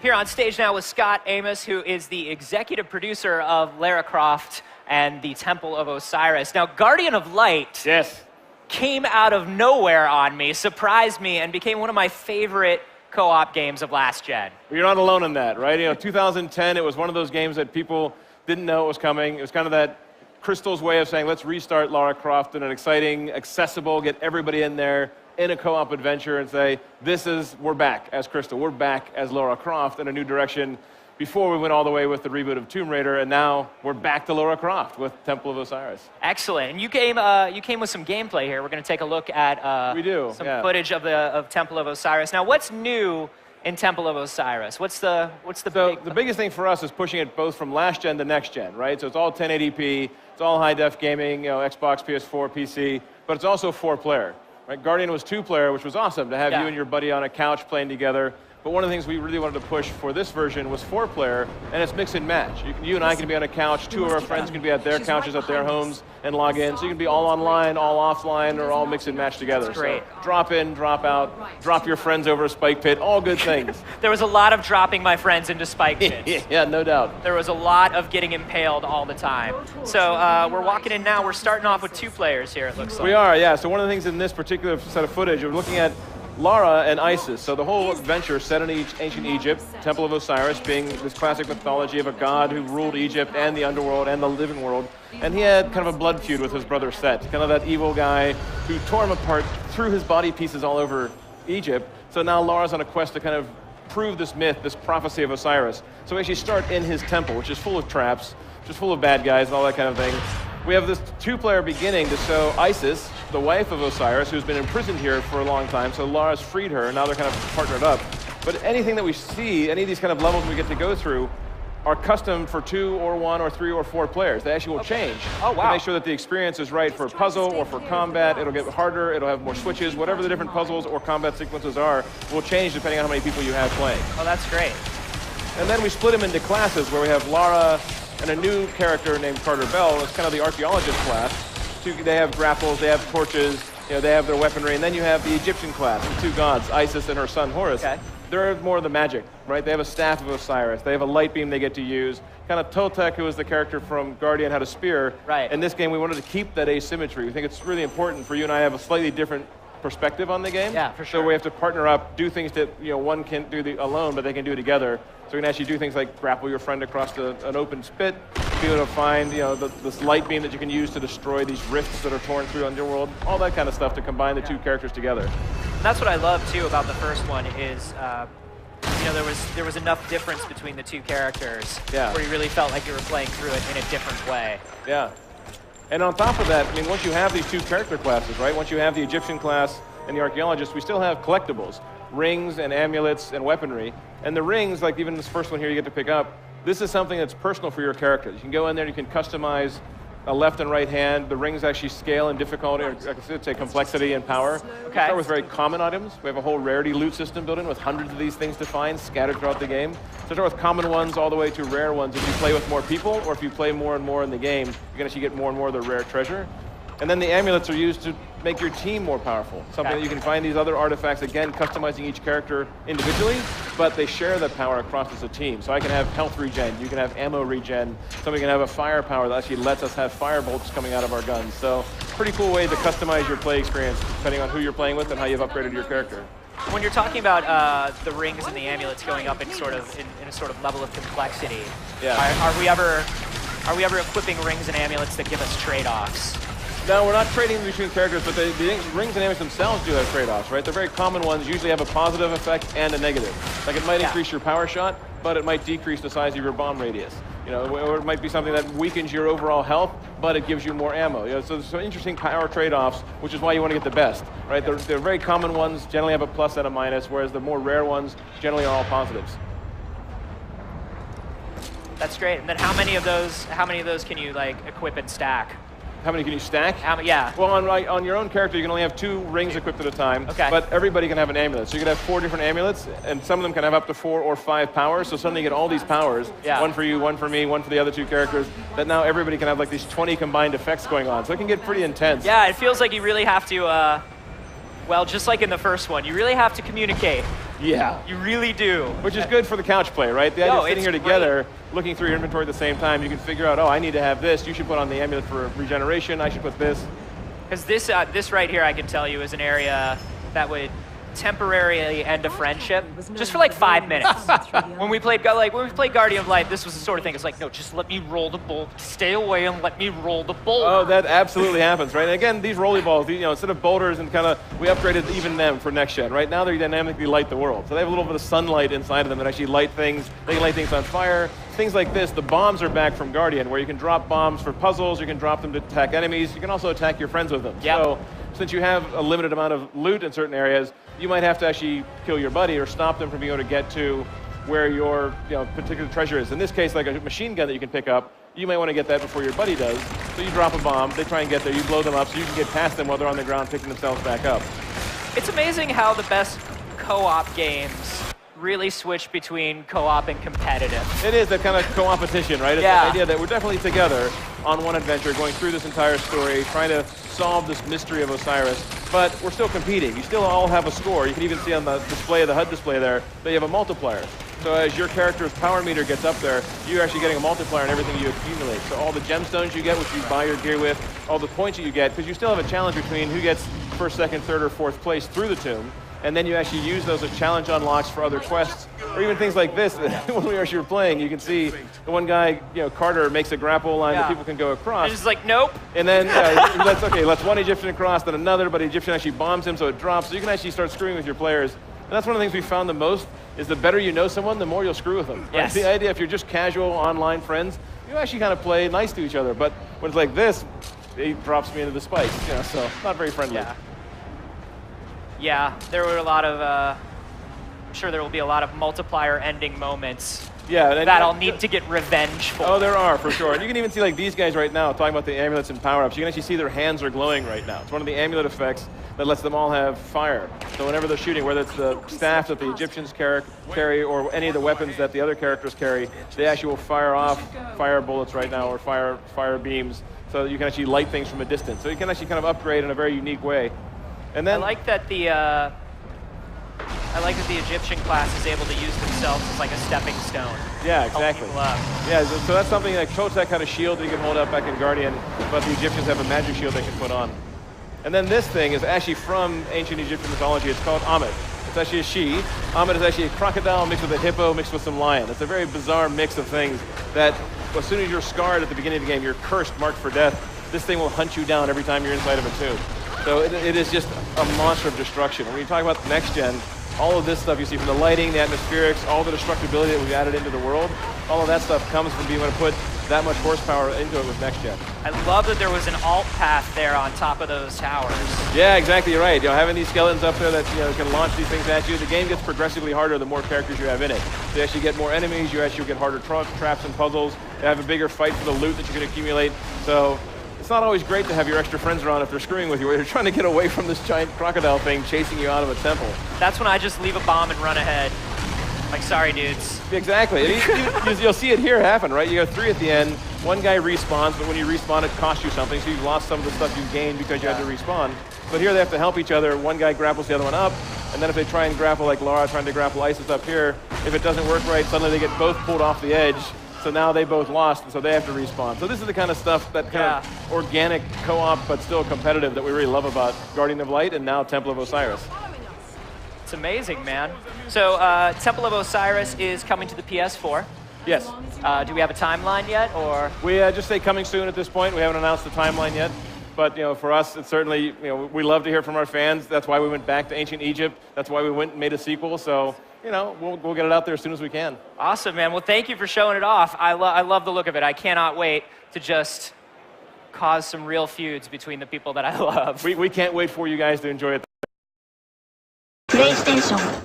Here on stage now with Scott Amos, who is the executive producer of Lara Croft and the Temple of Osiris. Now, Guardian of Light came out of nowhere on me, surprised me, and became one of my favorite co-op games of last gen. Well, you're not alone in that, right? You know, 2010, it was one of those games that people didn't know it was coming. It was kind of that Crystal's way of saying, let's restart Lara Croft in an exciting, accessible, get everybody in there in a co-op adventure and say, we're back as Crystal. We're back as Lara Croft in a new direction. Before we went all the way with the reboot of Tomb Raider, and now we're back to Lara Croft with Temple of Osiris. Excellent. And you came with some gameplay here. We're going to take a look at some footage of Temple of Osiris. Now, what's new in Temple of Osiris? What's the the biggest thing for us is pushing it both from last gen to next gen, right? So it's all 1080p, it's all high def gaming, you know, Xbox, PS4, PC, but it's also 4-player. Right? Guardian was 2-player, which was awesome to have you and your buddy on a couch playing together. But one of the things we really wanted to push for this version was 4-player, and it's mix and match. You and I can be on a couch, 2 of our friends can be at their couches at their homes and log in. So you can be all online, all offline, or all mix and match together. That's great. So drop in, drop out, drop your friends over a spike pit, all good things. There was a lot of dropping my friends into spike pits. Yeah, no doubt. There was a lot of getting impaled all the time. So we're walking in now. We're starting off with 2 players here, it looks like. We are, yeah. So one of the things in this particular set of footage, we're looking at Lara and Isis. So the whole adventure set in ancient Egypt, Temple of Osiris being this classic mythology of a god who ruled Egypt and the underworld and the living world. And he had kind of a blood feud with his brother Set, kind of that evil guy who tore him apart, threw his body pieces all over Egypt. So now Lara's on a quest to kind of prove this myth, this prophecy of Osiris. So we actually start in his temple, which is full of traps, which is full of bad guys and all that kind of thing. We have this 2-player beginning to show Isis, the wife of Osiris, who's been imprisoned here for a long time, so Lara's freed her, and now they're kind of partnered up. But anything that we see, any of these kind of levels we get to go through, are custom for 2 or 1 or 3 or 4 players. They actually will change to make sure that the experience is right for a puzzle or for combat. It'll get harder, it'll have more switches, whatever the different puzzles or combat sequences are will change depending on how many people you have playing. Oh, that's great. And then we split them into classes where we have Lara and a new character named Carter Bell. It's kind of the archaeologist class. They have grapples, they have torches, you know, they have their weaponry, and then you have the Egyptian class, the 2 gods, Isis and her son Horus. Okay. They're more the magic, right? They have a staff of Osiris. They have a light beam they get to use. Kind of Toltec, who was the character from Guardian, had a spear. Right. In this game, we wanted to keep that asymmetry. We think it's really important for you and I to have a slightly different perspective on the game. Yeah, for sure. So we have to partner up, do things that one can't do alone, but they can do together. So we can actually do things like grapple your friend across an open spit, be able to find this light beam that you can use to destroy these rifts that are torn through underworld, all that kind of stuff to combine the 2 characters together. And that's what I love too about the first one is there was enough difference between the 2 characters where you really felt like you were playing through it in a different way. Yeah. And on top of that, I mean, once you have these 2 character classes, right? Once you have the Egyptian class and the archaeologist, we still have collectibles, rings and amulets and weaponry. And the rings, like even this first one here you get to pick up, this is something that's personal for your character. You can go in there and you can customize a left and right hand. The rings actually scale in difficulty, or I should say complexity and power. We start with very common items. We have a whole rarity loot system built in with hundreds of these things to find scattered throughout the game. So start with common ones all the way to rare ones. If you play with more people, or if you play more and more in the game, you can actually get more and more of the rare treasure. And then the amulets are used to make your team more powerful. Something that you can find these other artifacts, again, customizing each character individually, but they share the power across as a team. So I can have health regen, you can have ammo regen, somebody can have a firepower that actually lets us have fire bolts coming out of our guns. So pretty cool way to customize your play experience depending on who you're playing with and how you've upgraded your character. When you're talking about the rings and the amulets going up in a sort of level of complexity, are we ever equipping rings and amulets that give us trade-offs? No, we're not trading between characters, but the rings and amulets themselves do have trade-offs, right? The very common ones usually have a positive effect and a negative. Like it might increase your power shot, but it might decrease the size of your bomb radius. Or it might be something that weakens your overall health, but it gives you more ammo. So there's some interesting power trade-offs, which is why you want to get the best, right? The very common ones generally have a plus and a minus, whereas the more rare ones generally are all positives. That's great. And then how many of those can you equip and stack? How many can you stack? Yeah. Well, on your own character, you can only have 2 rings equipped at a time. Okay. But everybody can have an amulet. So you can have 4 different amulets, and some of them can have up to 4 or 5 powers. So suddenly you get all these powers. Yeah. One for you, one for me, one for the other 2 characters. That now everybody can have like these 20 combined effects going on. So it can get pretty intense. Yeah, it feels like you really have to, well, just like in the first one, you really have to communicate Yeah. You really do. Which is good for the couch play, right? The idea of sitting here it's together, looking through your inventory at the same time, you can figure out, oh, I need to have this. You should put on the amulet for regeneration. I should put this. Because this right here, I can tell you, is an area that would temporarily end a friendship just for like 5 minutes. when we played Guardian of Light, this was the sort of thing. It's like, no, just let me roll the bolt. Stay away and let me roll the bolt. Oh, that absolutely happens, right? And again, these rolly balls, instead of boulders and we upgraded even them for next gen. Right now, they dynamically light the world. So they have a little bit of sunlight inside of them that actually light things. They can light things on fire. Things like this, the bombs are back from Guardian, where you can drop bombs for puzzles. You can drop them to attack enemies. You can also attack your friends with them. Yep. So since you have a limited amount of loot in certain areas, you might have to actually kill your buddy or stop them from being able to get to where your particular treasure is. In this case, like a machine gun that you can pick up, you might want to get that before your buddy does. So you drop a bomb, they try and get there, you blow them up so you can get past them while they're on the ground picking themselves back up. It's amazing how the best co-op games really switch between co-op and competitive. It is that kind of co-opetition, right? It's the idea that we're definitely together on one adventure, going through this entire story, trying to solve this mystery of Osiris, but we're still competing. You still all have a score. You can even see on the display, the HUD display there, that you have a multiplier. So as your character's power meter gets up there, you're actually getting a multiplier on everything you accumulate. So all the gemstones you get, which you buy your gear with, all the points that you get, because you still have a challenge between who gets first, second, third, or fourth place through the tomb, and then you actually use those as challenge unlocks for other quests, or even things like this. When we actually were playing, you can see the one guy, Carter, makes a grapple line that people can go across. And it's like, nope. And then, let's one Egyptian across, then another, but the Egyptian actually bombs him, so it drops. So you can actually start screwing with your players. And that's one of the things we found the most, is the better you know someone, the more you'll screw with them. Right? Yes. The idea, if you're just casual online friends, you actually kind of play nice to each other. But when it's like this, it drops me into the spikes, so not very friendly. Yeah, there were a lot of, I'm sure there will be a lot of multiplier ending moments that I'll need to get revenge for. Oh, there are, for sure. And you can even see like these guys right now, talking about the amulets and power-ups, you can actually see their hands are glowing right now. It's one of the amulet effects that lets them all have fire. So whenever they're shooting, whether it's the staff that the Egyptians carry or any of the weapons that the other characters carry, they actually will fire off fire bullets right now, or fire beams, so that you can actually light things from a distance. So you can actually kind of upgrade in a very unique way. And then I like that the Egyptian class is able to use themselves as like a stepping stone. Yeah, exactly. Yeah, so that's something like Kotek had a shield that you can hold up back in Guardian, but the Egyptians have a magic shield they can put on. And then this thing is actually from ancient Egyptian mythology. It's called Amet. It's actually a she. Amet is actually a crocodile mixed with a hippo mixed with some lion. It's a very bizarre mix of things that as soon as you're scarred at the beginning of the game, you're cursed, marked for death, this thing will hunt you down every time you're inside of a tomb. So it is just a monster of destruction. When you talk about the next gen, all of this stuff you see from the lighting, the atmospherics, all the destructibility that we've added into the world, all of that stuff comes from being able to put that much horsepower into it with next gen. I love that there was an alt path there on top of those towers. Yeah, exactly right. Having these skeletons up there that can launch these things at you, the game gets progressively harder the more characters you have in it. So you actually get more enemies, you actually get harder traps and puzzles, you have a bigger fight for the loot that you can accumulate. So it's not always great to have your extra friends around if they're screwing with you, or you're trying to get away from this giant crocodile thing chasing you out of a temple. That's when I just leave a bomb and run ahead. Like, sorry, dudes. Exactly. You'll see it here happen, right? You have 3 at the end. One guy respawns, but when you respawn, it costs you something, so you've lost some of the stuff you gained because you had to respawn. But here they have to help each other. One guy grapples the other one up, and then if they try and grapple, like Lara trying to grapple Isis up here, if it doesn't work right, suddenly they get both pulled off the edge. So now they both lost, and so they have to respawn. So this is the kind of stuff, that kind of organic co-op, but still competitive, that we really love about Guardian of Light and now Temple of Osiris. It's amazing, man. So Temple of Osiris is coming to the PS4. Yes. Do we have a timeline yet, or? We just say coming soon at this point. We haven't announced the timeline yet. But for us, it's certainly, we love to hear from our fans. That's why we went back to ancient Egypt. That's why we went and made a sequel. So we'll get it out there as soon as we can. Awesome, man. Well, thank you for showing it off. I love the look of it. I cannot wait to just cause some real feuds between the people that I love. We can't wait for you guys to enjoy it. PlayStation